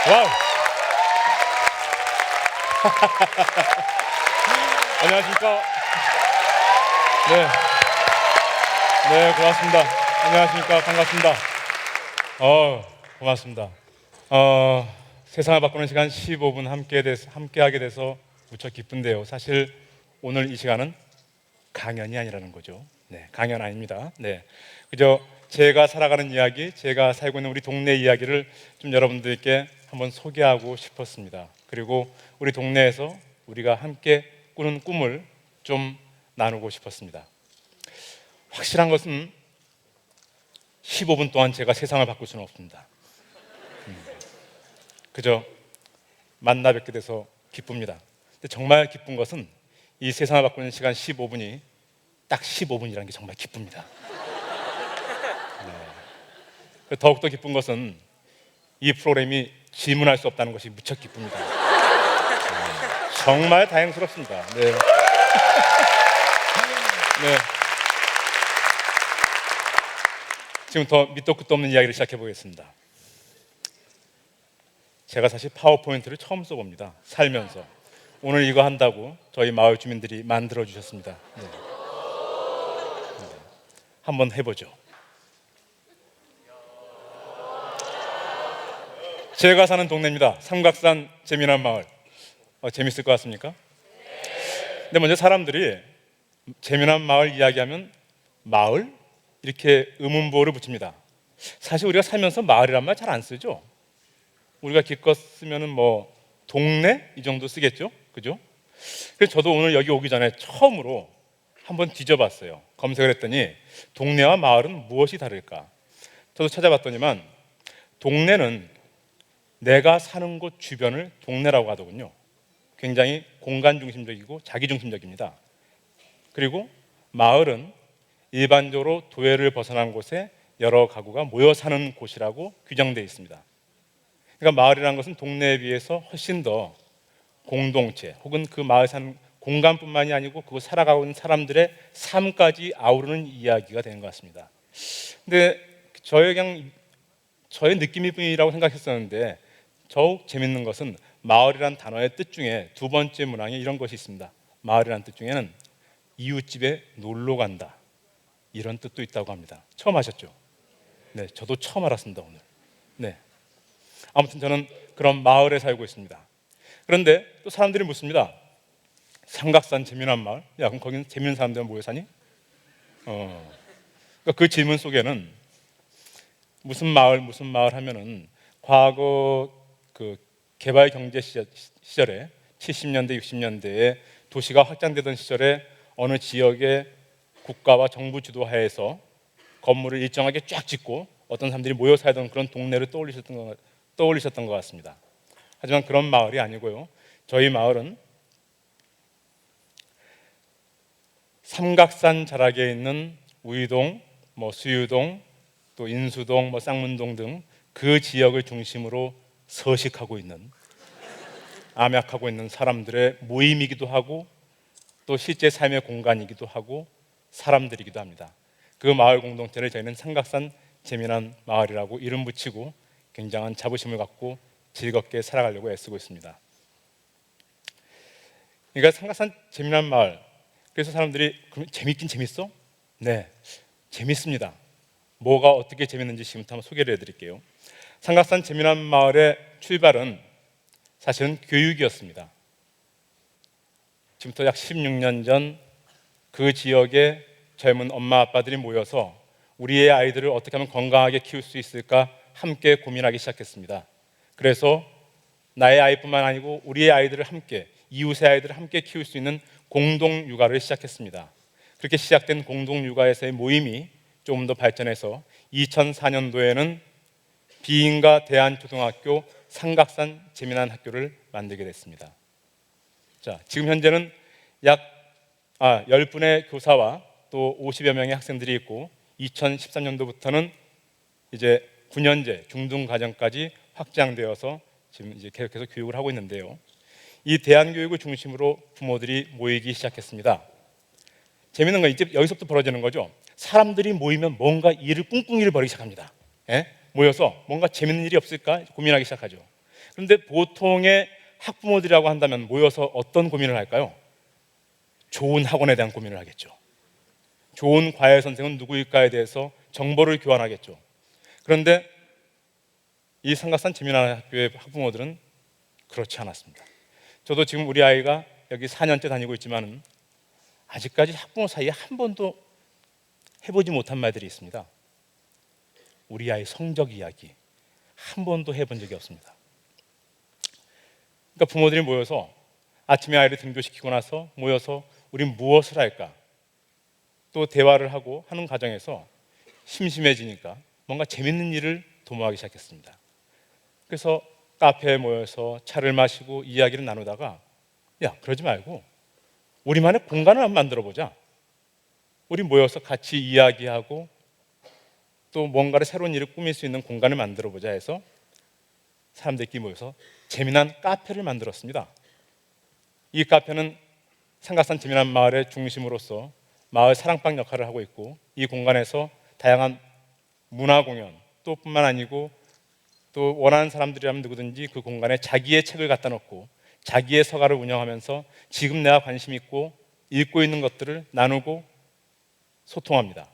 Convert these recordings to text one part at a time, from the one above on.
와우. 안녕하십니까. 네. 네, 고맙습니다. 안녕하십니까. 반갑습니다. 고맙습니다. 세상을 바꾸는 시간 15분 함께하게 돼서 무척 기쁜데요. 사실 오늘 이 시간은 강연이 아니라는 거죠. 네, 강연 아닙니다. 네, 그저 제가 살아가는 이야기, 제가 살고 있는 우리 동네 이야기를 좀 여러분들께 한번 소개하고 싶었습니다. 그리고 우리 동네에서 우리가 함께 꾸는 꿈을 좀 나누고 싶었습니다. 확실한 것은 15분 동안 제가 세상을 바꿀 수는 없습니다. 그저 만나 뵙게 돼서 기쁩니다. 근데 정말 기쁜 것은 이 세상을 바꾸는 시간 15분이 딱 15분이라는 게 정말 기쁩니다. 네. 더욱더 기쁜 것은 이 프로그램이 질문할 수 없다는 것이 무척 기쁩니다. 정말 다행스럽습니다. 네. 네. 지금부터 밑도 끝도 없는 이야기를 시작해 보겠습니다. 제가 사실 파워포인트를 처음 써봅니다. 살면서. 오늘 이거 한다고 저희 마을 주민들이 만들어 주셨습니다. 네. 네. 한번 해보죠. 제가 사는 동네입니다. 삼각산 재미난 마을. 재밌을 것 같습니까? 근데 먼저 사람들이 재미난 마을 이야기하면 마을? 이렇게 의문부호를 붙입니다. 사실 우리가 살면서 마을이란 말 잘 안 쓰죠. 우리가 기껏 쓰면은 뭐 동네 이 정도 쓰겠죠, 그죠? 그래서 저도 오늘 여기 오기 전에 처음으로 한번 뒤져봤어요. 검색을 했더니 동네와 마을은 무엇이 다를까? 저도 찾아봤더니만 동네는 내가 사는 곳 주변을 동네라고 하더군요. 굉장히 공간 중심적이고 자기 중심적입니다. 그리고 마을은 일반적으로 도회를 벗어난 곳에 여러 가구가 모여 사는 곳이라고 규정되어 있습니다. 그러니까 마을이라는 것은 동네에 비해서 훨씬 더 공동체 혹은 그 마을 사는 공간뿐만이 아니고 그곳 살아가고 있는 사람들의 삶까지 아우르는 이야기가 되는 것 같습니다. 근데 저의 느낌일 뿐이라고 생각했었는데 더욱 재밌는 것은 마을이란 단어의 뜻 중에 두 번째 문항에 이런 것이 있습니다. 마을이란 뜻 중에는 이웃집에 놀러 간다, 이런 뜻도 있다고 합니다. 처음 아셨죠? 네, 저도 처음 알았습니다 오늘. 네, 아무튼 저는 그런 마을에 살고 있습니다. 그런데 또 사람들이 묻습니다. 삼각산 재미난 마을? 야, 그럼 거기는 재미난 사람들은 모여 사니? 그러니까 그 질문 속에는 무슨 마을 하면은 과거 그 개발 경제 시절에 70년대 60년대에 도시가 확장되던 시절에 어느 지역의 국가와 정부 주도하에서 건물을 일정하게 쫙 짓고 어떤 사람들이 모여 살던 그런 동네를 떠올리셨던 것 같습니다. 하지만 그런 마을이 아니고요. 저희 마을은 삼각산 자락에 있는 우이동, 수유동, 또 인수동, 쌍문동 등 그 지역을 중심으로 서식하고 있는, 암약하고 있는 사람들의 모임이기도 하고 또 실제 삶의 공간이기도 하고 사람들이기도 합니다. 그 마을 공동체를 저희는 삼각산 재미난 마을이라고 이름 붙이고 굉장한 자부심을 갖고 즐겁게 살아가려고 애쓰고 있습니다. 그러니까 삼각산 재미난 마을. 그래서 사람들이 그럼 재밌긴 재밌어? 네, 재밌습니다. 뭐가 어떻게 재밌는지 지금부터 한번 소개를 해드릴게요. 삼각산 재미난 마을의 출발은 사실은 교육이었습니다. 지금부터 약 16년 전 그 지역의 젊은 엄마 아빠들이 모여서 우리의 아이들을 어떻게 하면 건강하게 키울 수 있을까 함께 고민하기 시작했습니다. 그래서 나의 아이뿐만 아니고 우리의 아이들을 함께, 이웃의 아이들을 함께 키울 수 있는 공동 육아를 시작했습니다. 그렇게 시작된 공동 육아에서의 모임이 조금 더 발전해서 2004년도에는 비인가 대한초등학교 삼각산 재미난 학교를 만들게 됐습니다. 자, 지금 현재는 약 10분의 교사와 또 50여 명의 학생들이 있고 2013년도부터는 이제 9년제 중등과정까지 확장되어서 지금 이제 계속해서 교육을 하고 있는데요. 이 대안교육을 중심으로 부모들이 모이기 시작했습니다. 재밌는 건 이제 여기서부터 벌어지는 거죠. 사람들이 모이면 뭔가 일을 꿍꿍이를 벌이기 시작합니다. 모여서 뭔가 재밌는 일이 없을까 고민하기 시작하죠. 그런데 보통의 학부모들이라고 한다면 모여서 어떤 고민을 할까요? 좋은 학원에 대한 고민을 하겠죠. 좋은 과외 선생은 누구일까에 대해서 정보를 교환하겠죠. 그런데 이 삼각산 재미나는 학교의 학부모들은 그렇지 않았습니다. 저도 지금 우리 아이가 여기 4년째 다니고 있지만 아직까지 학부모 사이에 한 번도 해보지 못한 말들이 있습니다. 우리 아이 성적 이야기 한 번도 해본 적이 없습니다. 그러니까 부모들이 모여서 아침에 아이를 등교시키고 나서 모여서 우린 무엇을 할까? 또 대화를 하고 하는 과정에서 심심해지니까 뭔가 재밌는 일을 도모하기 시작했습니다. 그래서 카페에 모여서 차를 마시고 이야기를 나누다가 야, 그러지 말고 우리만의 공간을 한번 만들어 보자. 우리 모여서 같이 이야기하고 또 뭔가를 새로운 일을 꾸밀 수 있는 공간을 만들어 보자 해서 사람들끼리 모여서 재미난 카페를 만들었습니다. 이 카페는 삼각산 재미난 마을의 중심으로서 마을 사랑방 역할을 하고 있고 이 공간에서 다양한 문화 공연 또 뿐만 아니고 또 원하는 사람들이라면 누구든지 그 공간에 자기의 책을 갖다 놓고 자기의 서가를 운영하면서 지금 내가 관심 있고 읽고 있는 것들을 나누고 소통합니다.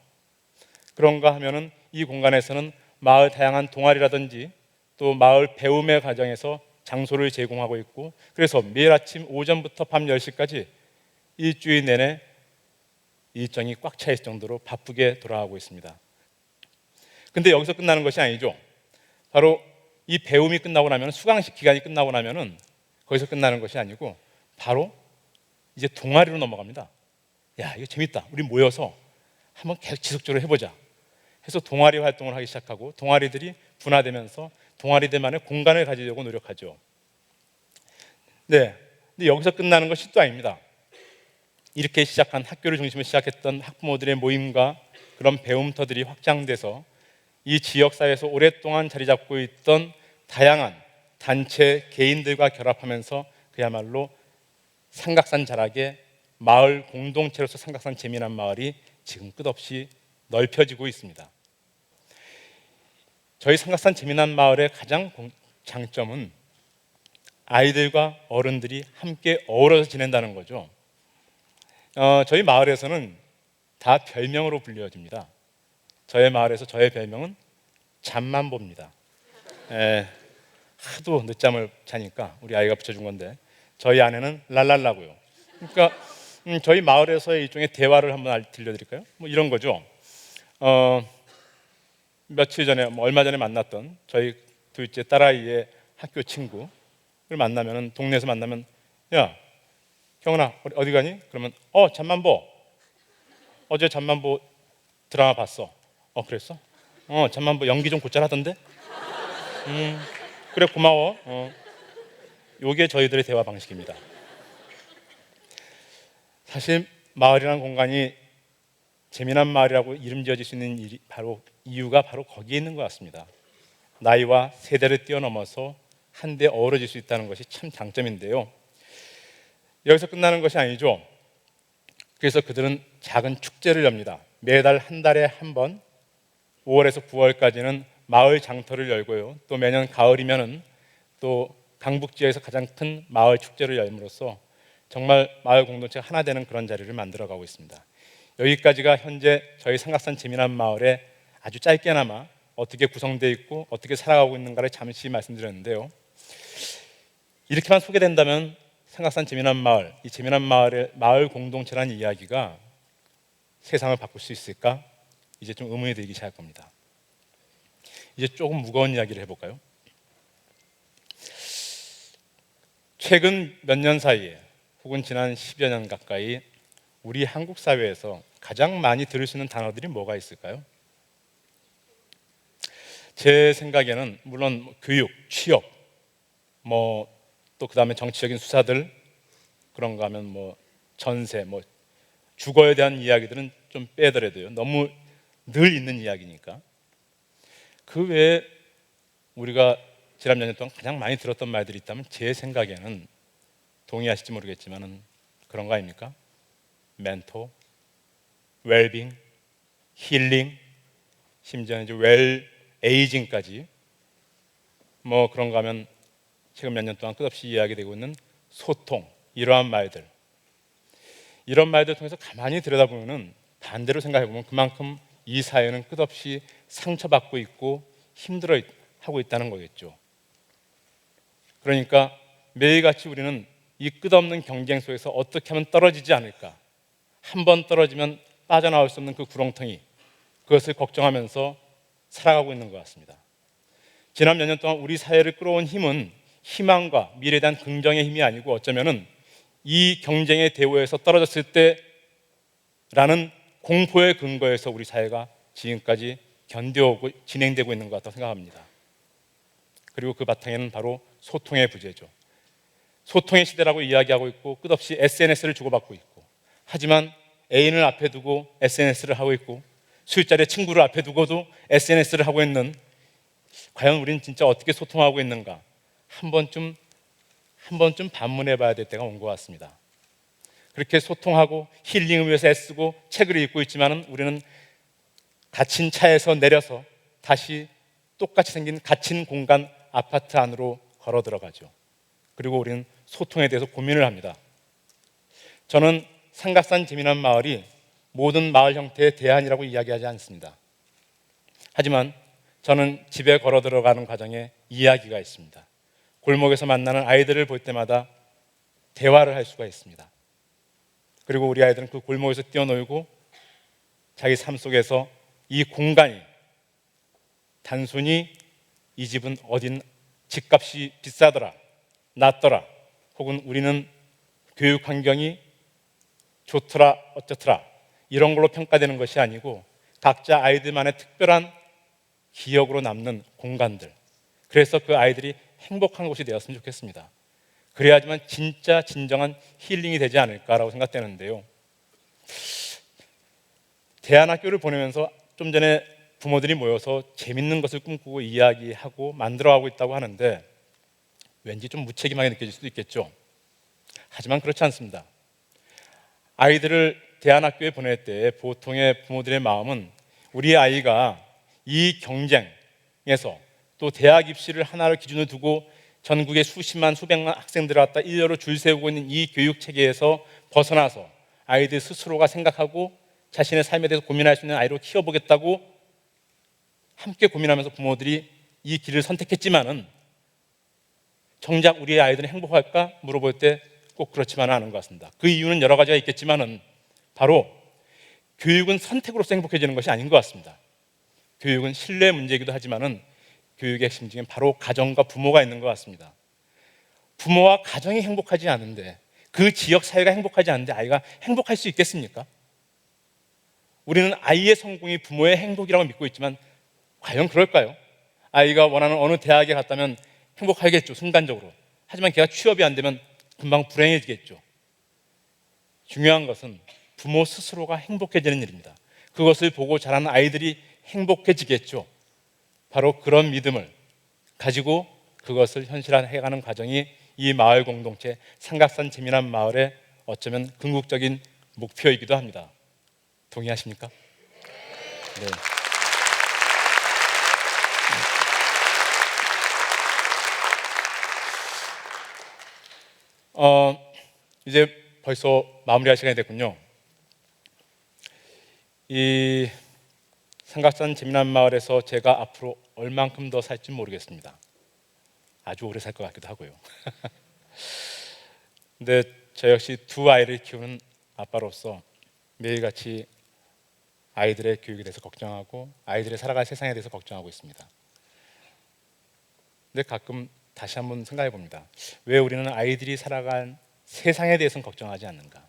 그런가 하면은 이 공간에서는 마을 다양한 동아리라든지 또 마을 배움의 과정에서 장소를 제공하고 있고 그래서 매일 아침 오전부터 밤 10시까지 일주일 내내 일정이 꽉 차 있을 정도로 바쁘게 돌아가고 있습니다. 근데 여기서 끝나는 것이 아니죠. 바로 이 배움이 끝나고 나면 수강식 기간이 끝나고 나면은 거기서 끝나는 것이 아니고 바로 이제 동아리로 넘어갑니다. 야, 이거 재밌다. 우리 모여서 한번 계속 지속적으로 해보자. 해서 동아리 활동을 하기 시작하고 동아리들이 분화되면서 동아리들만의 공간을 가지려고 노력하죠. 네, 근데 여기서 끝나는 것이 또 아닙니다. 이렇게 시작한 학교를 중심으로 시작했던 학부모들의 모임과 그런 배움터들이 확장돼서 이 지역사회에서 오랫동안 자리 잡고 있던 다양한 단체, 개인들과 결합하면서 그야말로 삼각산 자락의 마을 공동체로서 삼각산 재미난 마을이 지금 끝없이 넓혀지고 있습니다. 저희 삼각산 재미난 마을의 가장 장점은 아이들과 어른들이 함께 어우러져 지낸다는 거죠. 저희 마을에서는 다 별명으로 불려집니다. 저희 마을에서 저의 별명은 잠만보입니다. 하도 늦잠을 자니까 우리 아이가 붙여준 건데 저희 아내는 랄랄라고요. 그러니까 저희 마을에서의 일종의 대화를 한번 들려드릴까요? 뭐 이런 거죠. 며칠 전에 얼마 전에 만났던 저희 둘째 딸아이의 학교 친구를 만나면 동네에서 만나면 야 경은아 어디 가니? 그러면 잠만보 어제 잠만보 드라마 봤어. 그랬어? 잠만보 연기 좀 곧잘 하던데? 그래 고마워. 요게 저희들의 대화 방식입니다. 사실 마을이라는 공간이 재미난 마을이라고 이름 지어질 수 있는 이유가 바로 거기에 있는 것 같습니다. 나이와 세대를 뛰어넘어서 한데 어우러질 수 있다는 것이 참 장점인데요. 여기서 끝나는 것이 아니죠. 그래서 그들은 작은 축제를 엽니다. 매달 한 달에 한 번 5월에서 9월까지는 마을 장터를 열고요. 또 매년 가을이면은 또 강북 지역에서 가장 큰 마을 축제를 열므로써 정말 마을 공동체가 하나 되는 그런 자리를 만들어가고 있습니다. 여기까지가 현재 저희 삼각산 재미난 마을의 아주 짧게나마 어떻게 구성되어 있고 어떻게 살아가고 있는가를 잠시 말씀드렸는데요. 이렇게만 소개된다면 삼각산 재미난 마을, 이 재미난 마을의 마을 공동체라는 이야기가 세상을 바꿀 수 있을까? 이제 좀 의문이 들기 시작할 겁니다. 이제 조금 무거운 이야기를 해볼까요? 최근 몇 년 사이에 혹은 지난 10여 년 가까이 우리 한국 사회에서 가장 많이 들을 수 있는 단어들이 뭐가 있을까요? 제 생각에는 물론 교육, 취업, 또 그다음에 정치적인 수사들 그런가 하면 전세, 주거에 대한 이야기들은 좀 빼더라도요. 너무 늘 있는 이야기니까. 그 외에 우리가 지난 몇 년 동안 가장 많이 들었던 말들이 있다면 제 생각에는 동의하실지 모르겠지만은 그런 거 아닙니까? 멘토, 웰빙, 힐링, 심지어는 이제 웰 에이징까지 그런가 하면 최근 몇 년 동안 끝없이 이야기되고 있는 소통, 이러한 말들, 이런 말들을 통해서 가만히 들여다보면 반대로 생각해보면 그만큼 이 사회는 끝없이 상처받고 있고 힘들어하고 있다는 거겠죠. 그러니까 매일같이 우리는 이 끝없는 경쟁 속에서 어떻게 하면 떨어지지 않을까, 한 번 떨어지면 빠져나올 수 없는 그 구렁텅이, 그것을 걱정하면서 살아가고 있는 것 같습니다. 지난 몇 년 동안 우리 사회를 끌어온 힘은 희망과 미래에 대한 긍정의 힘이 아니고 어쩌면은 이 경쟁의 대우에서 떨어졌을 때라는 공포의 근거에서 우리 사회가 지금까지 견뎌오고 진행되고 있는 것 같다고 생각합니다. 그리고 그 바탕에는 바로 소통의 부재죠. 소통의 시대라고 이야기하고 있고 끝없이 SNS를 주고받고 있고, 하지만 애인을 앞에 두고 SNS를 하고 있고 술자리에 친구를 앞에 두고도 SNS를 하고 있는, 과연 우리는 진짜 어떻게 소통하고 있는가 한 번쯤 반문해 봐야 될 때가 온 것 같습니다. 그렇게 소통하고 힐링을 위해서 애쓰고 책을 읽고 있지만은 우리는 갇힌 차에서 내려서 다시 똑같이 생긴 갇힌 공간 아파트 안으로 걸어 들어가죠. 그리고 우리는 소통에 대해서 고민을 합니다. 저는 삼각산 재미난 마을이 모든 마을 형태의 대안이라고 이야기하지 않습니다. 하지만 저는 집에 걸어 들어가는 과정에 이야기가 있습니다. 골목에서 만나는 아이들을 볼 때마다 대화를 할 수가 있습니다. 그리고 우리 아이들은 그 골목에서 뛰어놀고 자기 삶 속에서 이 공간이 단순히 이 집은 어딘 집값이 비싸더라, 낮더라, 혹은 우리는 교육 환경이 좋더라, 어쩌더라 이런 걸로 평가되는 것이 아니고 각자 아이들만의 특별한 기억으로 남는 공간들, 그래서 그 아이들이 행복한 곳이 되었으면 좋겠습니다. 그래야지만 진짜 진정한 힐링이 되지 않을까라고 생각되는데요. 대안학교를 보내면서 좀 전에 부모들이 모여서 재밌는 것을 꿈꾸고 이야기하고 만들어가고 있다고 하는데 왠지 좀 무책임하게 느껴질 수도 있겠죠. 하지만 그렇지 않습니다. 아이들을 대안학교에 보낼 때 보통의 부모들의 마음은 우리 아이가 이 경쟁에서 또 대학 입시를 하나를 기준으로 두고 전국의 수십만 수백만 학생들을 갖다 일렬로 줄 세우고 있는 이 교육 체계에서 벗어나서 아이들 스스로가 생각하고 자신의 삶에 대해서 고민할 수 있는 아이로 키워보겠다고 함께 고민하면서 부모들이 이 길을 선택했지만은 정작 우리의 아이들은 행복할까 물어볼 때 꼭 그렇지만은 않은 것 같습니다. 그 이유는 여러 가지가 있겠지만은 바로 교육은 선택으로서 행복해지는 것이 아닌 것 같습니다. 교육은 신뢰 문제이기도 하지만은 교육의 핵심 중엔 바로 가정과 부모가 있는 것 같습니다. 부모와 가정이 행복하지 않은데, 그 지역 사회가 행복하지 않은데 아이가 행복할 수 있겠습니까? 우리는 아이의 성공이 부모의 행복이라고 믿고 있지만 과연 그럴까요? 아이가 원하는 어느 대학에 갔다면 행복하겠죠, 순간적으로. 하지만 걔가 취업이 안 되면 금방 불행해지겠죠. 중요한 것은 부모 스스로가 행복해지는 일입니다. 그것을 보고 자라는 아이들이 행복해지겠죠. 바로 그런 믿음을 가지고 그것을 현실화해가는 과정이 이 마을 공동체 삼각산 재미난 마을의 어쩌면 궁극적인 목표이기도 합니다. 동의하십니까? 네. 이제 벌써 마무리할 시간이 됐군요. 이 삼각산 재미난 마을에서 제가 앞으로 얼만큼 더 살지 모르겠습니다. 아주 오래 살 것 같기도 하고요. 근데 저 역시 두 아이를 키우는 아빠로서 매일같이 아이들의 교육에 대해서 걱정하고 아이들의 살아갈 세상에 대해서 걱정하고 있습니다. 근데 가끔 다시 한번 생각해 봅니다. 왜 우리는 아이들이 살아간 세상에 대해서는 걱정하지 않는가?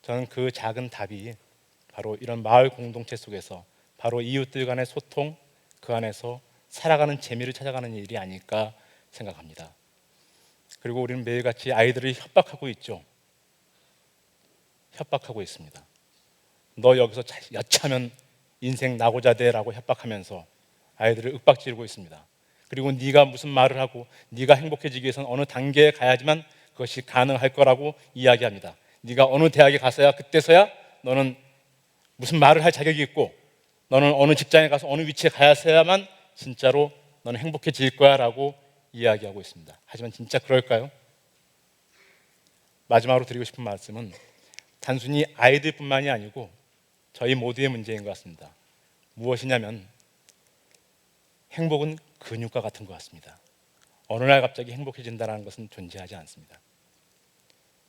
저는 그 작은 답이 바로 이런 마을 공동체 속에서 바로 이웃들 간의 소통, 그 안에서 살아가는 재미를 찾아가는 일이 아닐까 생각합니다. 그리고 우리는 매일같이 아이들을 협박하고 있죠. 협박하고 있습니다. 너 여기서 여차면 인생 나고자 돼라고 협박하면서 아이들을 윽박지르고 있습니다. 그리고 네가 무슨 말을 하고 네가 행복해지기 위해서는 어느 단계에 가야지만 그것이 가능할 거라고 이야기합니다. 네가 어느 대학에 가서야 그때서야 너는 무슨 말을 할 자격이 있고 너는 어느 직장에 가서 어느 위치에 가야만 진짜로 너는 행복해질 거야 라고 이야기하고 있습니다. 하지만 진짜 그럴까요? 마지막으로 드리고 싶은 말씀은 단순히 아이들뿐만이 아니고 저희 모두의 문제인 것 같습니다. 무엇이냐면 행복은 근육과 같은 것 같습니다. 어느 날 갑자기 행복해진다는 것은 존재하지 않습니다.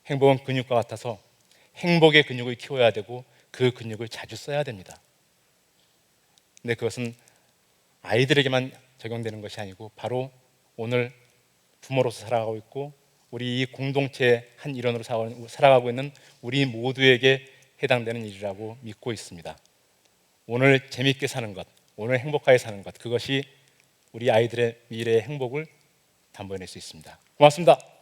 행복은 근육과 같아서 행복의 근육을 키워야 되고 그 근육을 자주 써야 됩니다. 근데 그것은 아이들에게만 적용되는 것이 아니고 바로 오늘 부모로서 살아가고 있고 우리 이 공동체의 한 일원으로 살아가고 있는 우리 모두에게 해당되는 일이라고 믿고 있습니다. 오늘 재미있게 사는 것, 오늘 행복하게 사는 것, 그것이 우리 아이들의 미래의 행복을 담보해낼 수 있습니다. 고맙습니다.